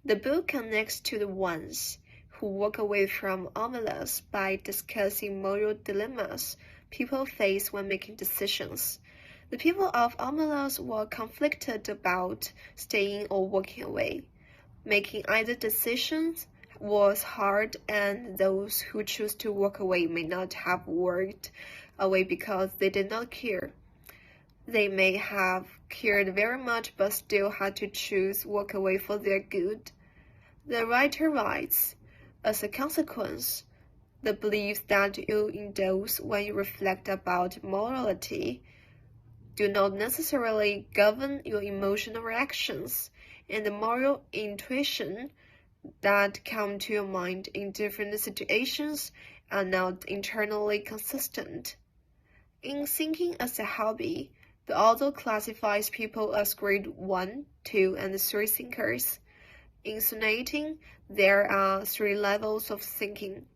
The book connects to the ones who walk away from Omelas by discussing moral dilemmas people face when making decisions. The people of Omelas were conflicted about staying or walking away. Making either decision was hard, and those who chose to walk away may not have walked away because they did not care. They may have cared very much but still had to choose walk away for their good. The writer writes, as a consequence, the beliefs that you indulge when you reflect about morality do not necessarily govern your emotional reactions, and the moral intuition that come to your mind in different situations are not internally consistent. In thinking as a hobby, the author classifies people as grade 1, 2, and 3 thinkers, insinuating there are 3 levels of thinking.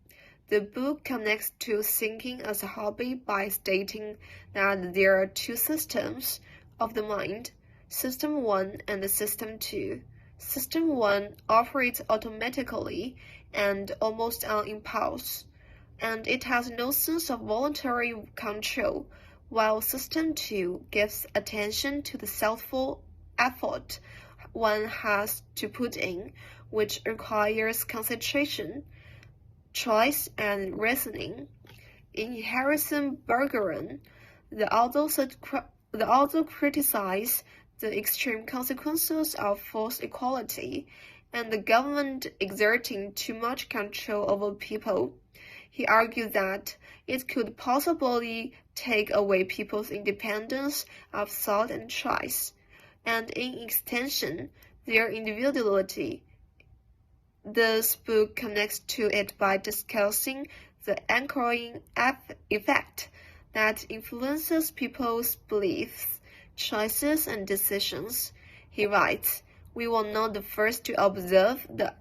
The book connects to thinking as a hobby by stating that there are 2 systems of the mind, System 1 and System 2. System 1 operates automatically and almost on impulse, and it has no sense of voluntary control, while System 2 gives attention to the thoughtful effort one has to put in, which requires concentration, choice, and reasoning. In Harrison Bergeron, the author criticized the extreme consequences of force equality and the government exerting too much control over people. He argued that it could possibly take away people's independence of thought and choice, and in extension, their individuality. This book connects to it by discussing the anchoring effect that influences people's beliefs, choices, and decisions. He writes, we were not the first to observe the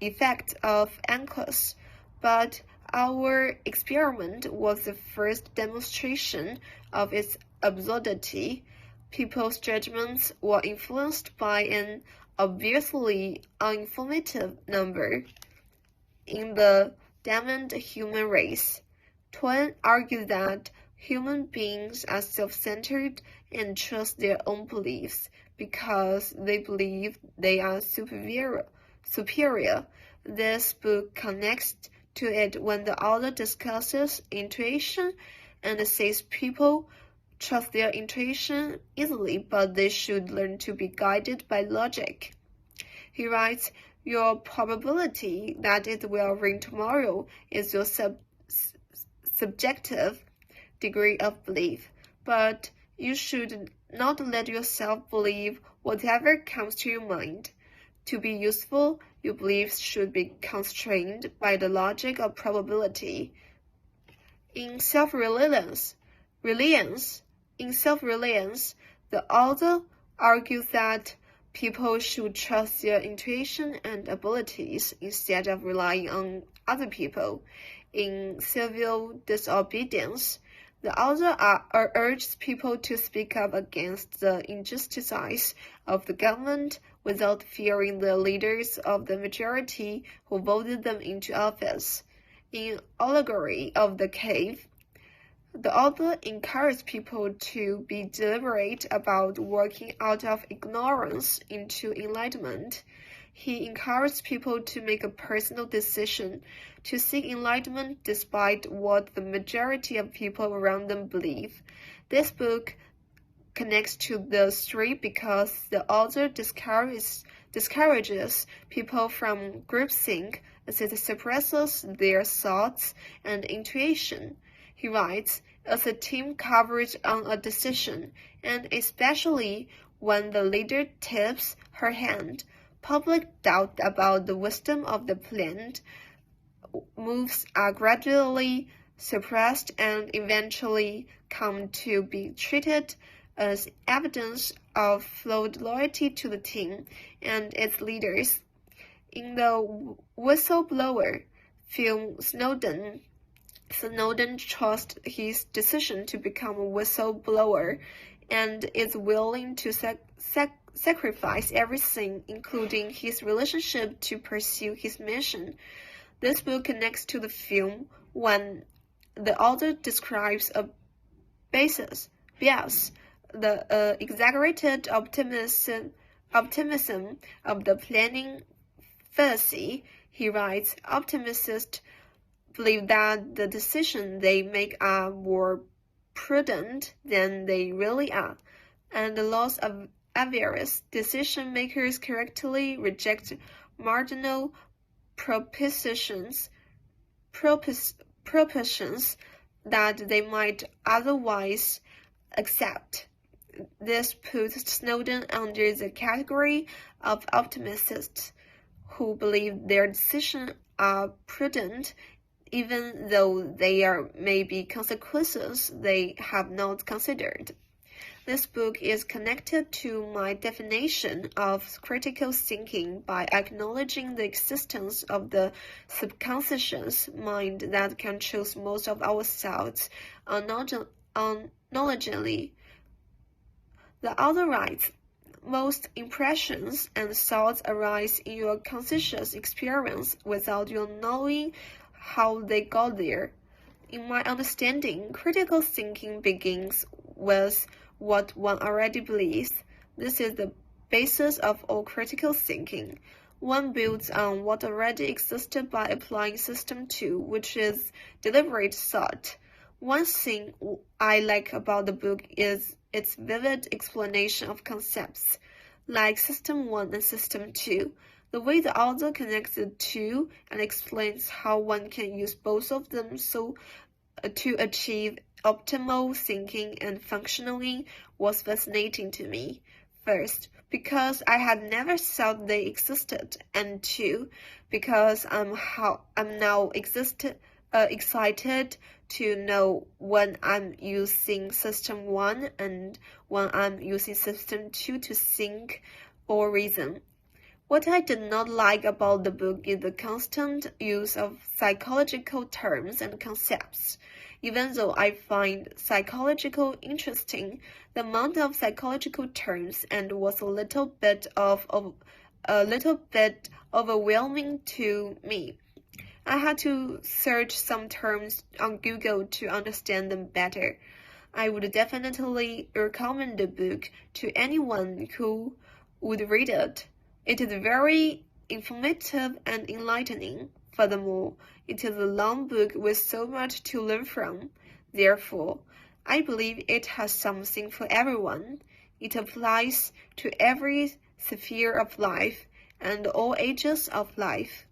effect of anchors, but our experiment was the first demonstration of its absurdity. People's judgments were influenced by an obviously uninformative number. In the Damned Human Race, Twain argued that human beings are self-centered and trust their own beliefs because they believe they are superior. This book connects to it when the author discusses intuition and says people trust their intuition easily, but they should learn to be guided by logic. He writes, your probability that it will rain tomorrow is your subjective degree of belief, but you should not let yourself believe whatever comes to your mind. To be useful, your beliefs should be constrained by the logic of probability. In self-reliance, the author argues that people should trust their intuition and abilities instead of relying on other people. In Civil Disobedience, the author urges people to speak up against the injustices of the government without fearing the leaders of the majority who voted them into office. In Allegory of the Cave, the author encourages people to be deliberate about working out of ignorance into enlightenment. He encourages people to make a personal decision to seek enlightenment despite what the majority of people around them believe. This book connects to the 3 because the author discourages people from groupthink as it suppresses their thoughts and intuition. He writes, as a team coverage on a decision, and especially when the leader tips her hand, public doubt about the wisdom of the planned moves are gradually suppressed and eventually come to be treated as evidence of flawed loyalty to the team and its leaders. In the Whistleblower film, Snowden trusts his decision to become a whistleblower and is willing to sacrifice everything, including his relationship, to pursue his mission. This book connects to the film when the author describes a bias, the exaggerated optimism of the planning fallacy. He writes, optimists believe that the decisions they make are more prudent than they really are, and the loss of avarice decision makers correctly reject marginal propositions that they might otherwise accept. This puts Snowden under the category of optimists who believe their decisions are prudent, even though there may be consequences they have not considered. This book is connected to my definition of critical thinking by acknowledging the existence of the subconscious mind that controls most of our thoughts unknowingly. The author writes, most impressions and thoughts arise in your conscious experience without your knowing how they got there. In my understanding, critical thinking begins with what one already believes. This is the basis of all critical thinking. One builds on what already existed by applying System 2, which is deliberate thought. One thing I like about the book is its vivid explanation of concepts, like System 1 and System 2. The way the author connects the two and explains how one can use both of them to achieve optimal thinking and functioning was fascinating to me. First, because I had never thought they existed, and two, because I'm now excited to know when I'm using System 1 and when I'm using System 2 to think or reason. What I did not like about the book is the constant use of psychological terms and concepts. Even though I find psychological interesting, the amount of psychological terms and was a little bit overwhelming to me. I had to search some terms on Google to understand them better. I would definitely recommend the book to anyone who would read it. It is very informative and enlightening. Furthermore, it is a long book with so much to learn from. Therefore, I believe it has something for everyone. It applies to every sphere of life and all ages of life.